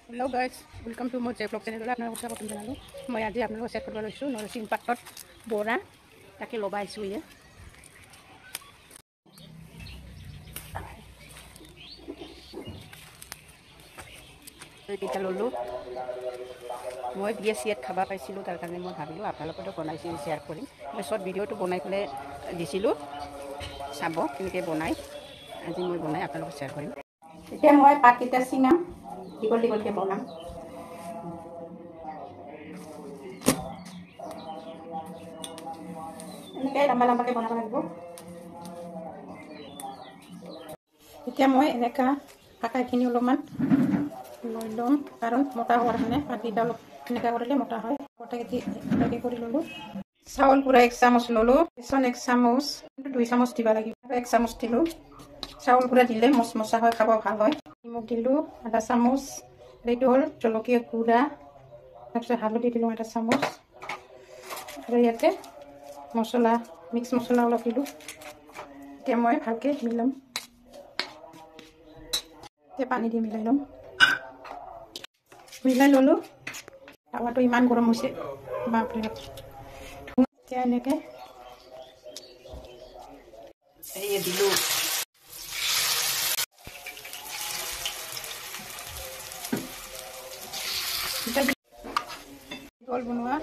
hello guys welcome to मोर J blog channel आपन प्रथम जनालो मैं आज आप सेट कर लैसो नरसिंह पातत बरा ताके लबाइसो ये ललो मैं बिए सीएट खाबा पाइसिलो तार कारणे मैं भाबिलो आपनालोकतो बनाइसिलो शेयर करिम मैं शॉर्ट भिडिओটো बनाइ पेले दिसिलो साबो केनेके बनाइ आज मैं बनाइ आपनालोक शेयर करिम এতিয়া মই পাতকিটা চিঙাম দীঘল দীঘলকে বনাম এনেকৈ লম্বা লম্বাকৈ বনাব লাগিব এতিয়া মই এনেকা আকাইখিনি অলপমান লৈ ল'ম কাৰণ মোটা হোৱাৰ কাৰণে পাতকিটা অলপ এনেকা কৰিলে মোটা হয় গোটেইখিনি এনেকৈ কৰি ল'লোঁ চাউল গুড়া 1 চামুচ ল'লোঁ বেচন 1 চামুচ 2 চামুচ দিব লাগিব আৰু 1 চামুচ দিলোঁ চাউল গুড়া দিলে মচমচা হয় খাব ভাল হয় নিমখ দিলোঁ আধা চামুচ এইটো হ'ল জলকীয়া গুড়া তাৰপিছত হালধি দিলোঁ এটা চামুচ আৰু ইয়াতে মছলা মিক্স মছলা অলপ দিলোঁ এতিয়া মই ভালকৈ মিলাম এতিয়া পানী দি মিলাই ল'ম মিলাই ল'লোঁ তাৱাটো ইমান গৰম হৈছে বাপৰে এতিয়া এনেকৈ এই দিলোঁ গোল বনোৱা